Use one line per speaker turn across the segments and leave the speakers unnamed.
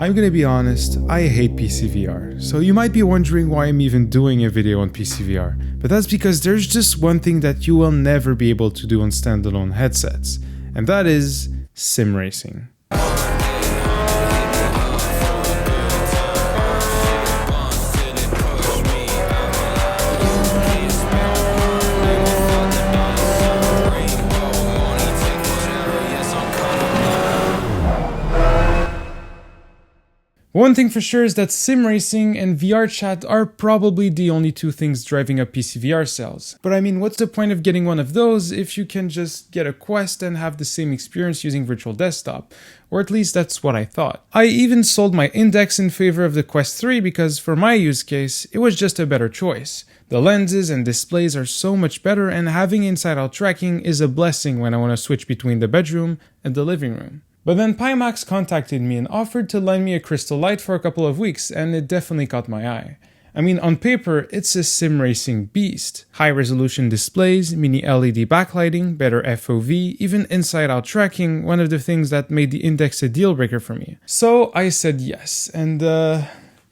I'm gonna be honest, I hate PCVR, so you might be wondering why I'm even doing a video on PCVR, but that's because there's just one thing that you will never be able to do on standalone headsets, and that is sim racing. One thing for sure is that sim racing and VR chat are probably the only two things driving up PCVR sales. But I mean, what's the point of getting one of those if you can just get a Quest and have the same experience using virtual desktop? Or at least that's what I thought. I even sold my Index in favor of the Quest 3 because for my use case, it was just a better choice. The lenses and displays are so much better, and having inside-out tracking is a blessing when I want to switch between the bedroom and the living room. But then Pimax contacted me and offered to lend me a crystal light for a couple of weeks, and it definitely caught my eye. I mean, on paper, it's a sim racing beast. High-resolution displays, mini LED backlighting, better FOV, even inside-out tracking, one of the things that made the Index a deal-breaker for me. So I said yes, and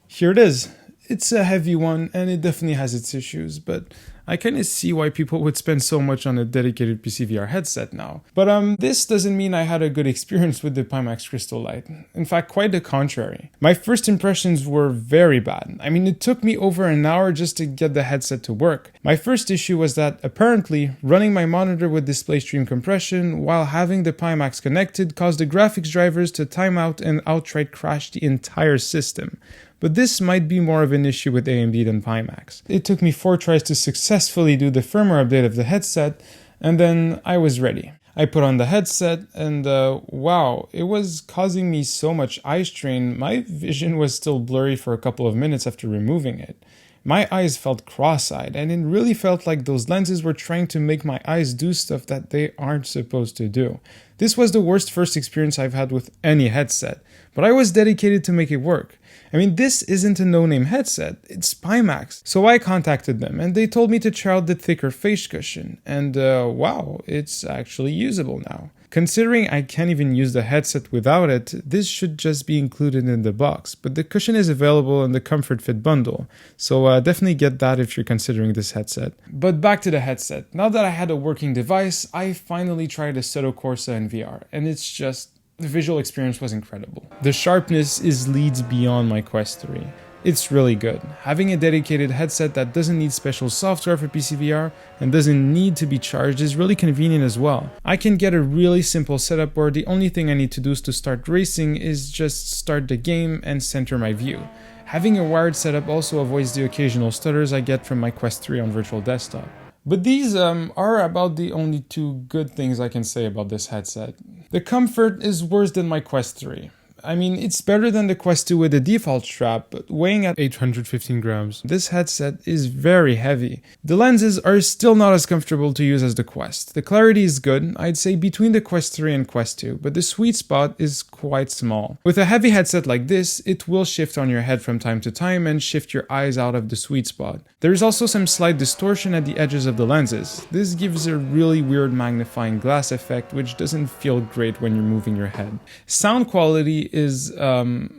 here it is. It's a heavy one, and it definitely has its issues, but I kind of see why people would spend so much on a dedicated PCVR headset now. But this doesn't mean I had a good experience with the Pimax Crystal Light. In fact, quite the contrary. My first impressions were very bad. I mean, it took me over an hour just to get the headset to work. My first issue was that, apparently, running my monitor with display stream compression while having the Pimax connected caused the graphics drivers to time out and outright crash the entire system. But this might be more of an issue with AMD than Pimax. It took me 4 tries to successfully do the firmware update of the headset, and then I was ready. I put on the headset, and wow, it was causing me so much eye strain. My vision was still blurry for a couple of minutes after removing it. My eyes felt cross-eyed, and it really felt like those lenses were trying to make my eyes do stuff that they aren't supposed to do. This was the worst first experience I've had with any headset, but I was dedicated to make it work. I mean, this isn't a no-name headset, it's Pimax. So I contacted them, and they told me to try out the thicker face cushion, and wow, it's actually usable now. Considering I can't even use the headset without it, this should just be included in the box, but the cushion is available in the Comfort Fit bundle, so definitely get that if you're considering this headset. But back to the headset. Now that I had a working device, I finally tried a Assetto Corsa in VR, and it's just, the visual experience was incredible. The sharpness is leads beyond my Quest 3. It's really good. Having a dedicated headset that doesn't need special software for PCVR and doesn't need to be charged is really convenient as well. I can get a really simple setup where the only thing I need to do to start racing is just start the game and center my view. Having a wired setup also avoids the occasional stutters I get from my Quest 3 on virtual desktop. But these are about the only 2 good things I can say about this headset. The comfort is worse than my Quest 3. I mean, it's better than the Quest 2 with the default strap, but weighing at 815 grams, this headset is very heavy. The lenses are still not as comfortable to use as the Quest. The clarity is good, I'd say between the Quest 3 and Quest 2, but the sweet spot is quite small. With a heavy headset like this, it will shift on your head from time to time and shift your eyes out of the sweet spot. There is also some slight distortion at the edges of the lenses. This gives a really weird magnifying glass effect, which doesn't feel great when you're moving your head. Sound quality is not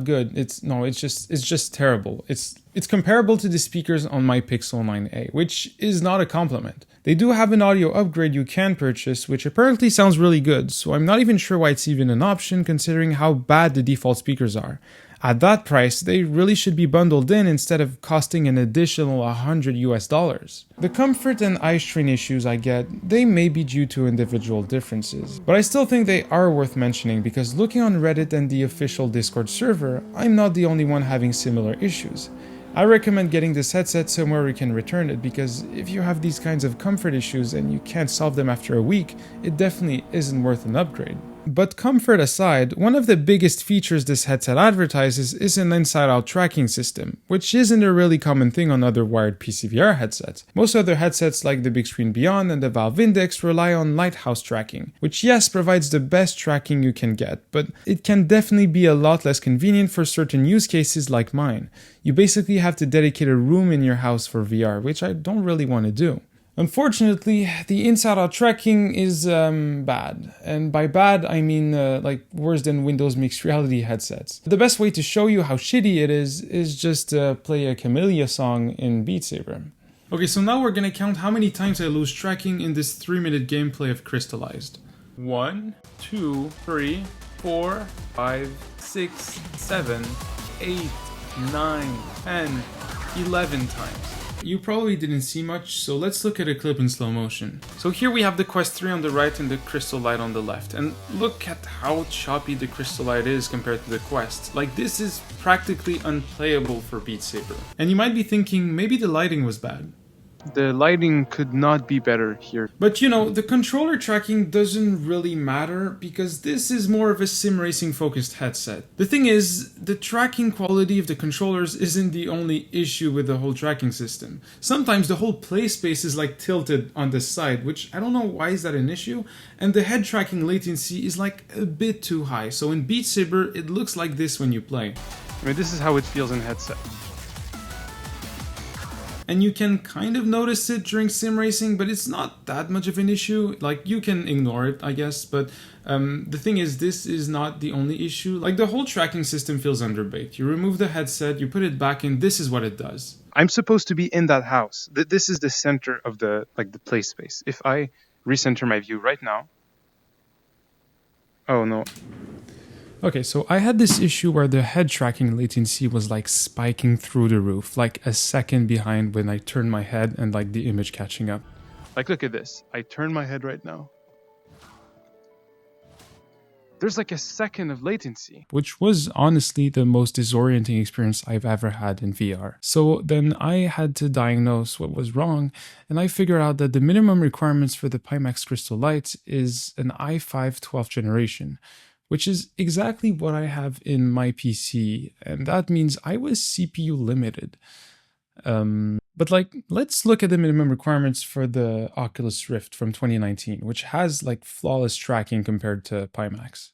good. It's just terrible. It's comparable to the speakers on my Pixel 9a, which is not a compliment. They do have an audio upgrade you can purchase, which apparently sounds really good, so I'm not even sure why it's even an option considering how bad the default speakers are. At that price, they really should be bundled in instead of costing an additional $100 US. The comfort and eye strain issues I get, they may be due to individual differences, but I still think they are worth mentioning because looking on Reddit and the official Discord server, I'm not the only one having similar issues. I recommend getting this headset somewhere where you can return it because if you have these kinds of comfort issues and you can't solve them after a week, it definitely isn't worth an upgrade. But comfort aside, one of the biggest features this headset advertises is an inside-out tracking system, which isn't a really common thing on other wired PCVR headsets. Most other headsets like the Big Screen Beyond and the Valve Index rely on lighthouse tracking, which yes provides the best tracking you can get, but it can definitely be a lot less convenient for certain use cases like mine. You basically have to dedicate a room in your house for VR, which I don't really want to do. Unfortunately, the inside-out tracking is bad. And by bad, I mean like worse than Windows mixed reality headsets. The best way to show you how shitty it is just play a Camellia song in Beat Saber. Okay, so now we're gonna count how many times I lose tracking in this 3-minute gameplay of Crystallized. 1, 2, 3, 4, 5, 6, 7, 8, 9, 10, 11 times. You probably didn't see much, so let's look at a clip in slow motion. So here we have the Quest 3 on the right and the Crystal Light on the left, and look at how choppy the Crystal Light is compared to the Quest. Like, this is practically unplayable for Beat Saber. And you might be thinking, maybe the lighting was bad. The lighting could not be better here. But you know, the controller tracking doesn't really matter because this is more of a sim racing focused headset. The thing is, the tracking quality of the controllers isn't the only issue with the whole tracking system. Sometimes the whole play space is like tilted on the side, which I don't know why is that an issue, and the head tracking latency is like a bit too high. So in Beat Saber, it looks like this when you play. I mean, this is how it feels in headset. And you can kind of notice it during sim racing, but it's not that much of an issue. Like, you can ignore it, I guess, but the thing is, this is not the only issue. Like, the whole tracking system feels underbaked. You remove the headset, you put it back in, this is what it does. I'm supposed to be in that house. This is the center of the play space. If I recenter my view right now... Oh, no. Okay, so I had this issue where the head tracking latency was like spiking through the roof, like a second behind when I turned my head and like the image catching up. Like, look at this. I turn my head right now. There's like a second of latency. Which was honestly the most disorienting experience I've ever had in VR. So then I had to diagnose what was wrong, and I figured out that the minimum requirements for the Pimax Crystal Light is an i5 12th generation, which is exactly what I have in my PC, and that means I was CPU limited. But like, let's look at the minimum requirements for the Oculus Rift from 2019, which has like flawless tracking compared to Pimax.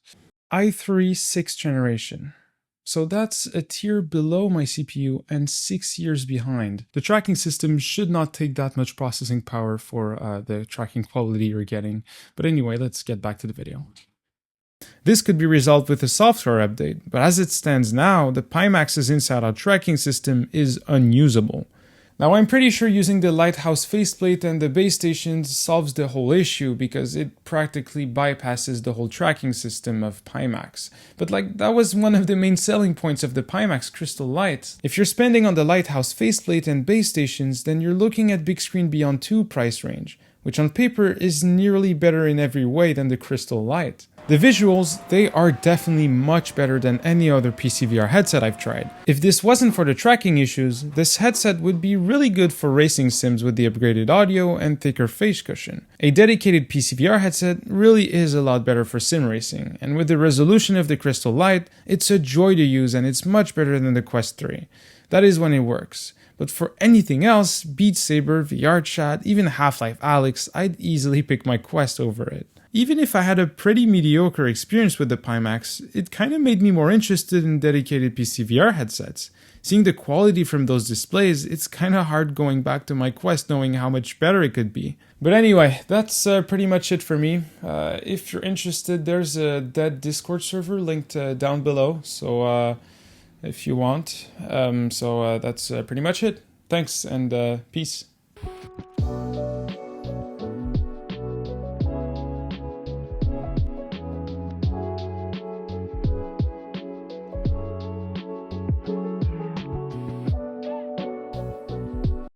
i3 6th generation. So that's a tier below my CPU and 6 years behind. The tracking system should not take that much processing power for the tracking quality you're getting. But anyway, let's get back to the video. This could be resolved with a software update, but as it stands now, the Pimax's inside-out tracking system is unusable. Now, I'm pretty sure using the Lighthouse faceplate and the base stations solves the whole issue because it practically bypasses the whole tracking system of Pimax. But like, that was one of the main selling points of the Pimax Crystal Light. If you're spending on the Lighthouse faceplate and base stations, then you're looking at Big Screen Beyond 2 price range, which on paper is nearly better in every way than the Crystal Light. The visuals, they are definitely much better than any other PC VR headset I've tried. If this wasn't for the tracking issues, this headset would be really good for racing sims with the upgraded audio and thicker face cushion. A dedicated PC VR headset really is a lot better for sim racing, and with the resolution of the Crystal Light, it's a joy to use and it's much better than the Quest 3. That is when it works. But for anything else, Beat Saber, VR Chat, even Half-Life Alyx, I'd easily pick my Quest over it. Even if I had a pretty mediocre experience with the Pimax, it kind of made me more interested in dedicated PC VR headsets. Seeing the quality from those displays, it's kind of hard going back to my Quest knowing how much better it could be. But anyway, that's pretty much it for me. If you're interested, there's a dead Discord server linked down below, so if you want. That's pretty much it. Thanks and peace.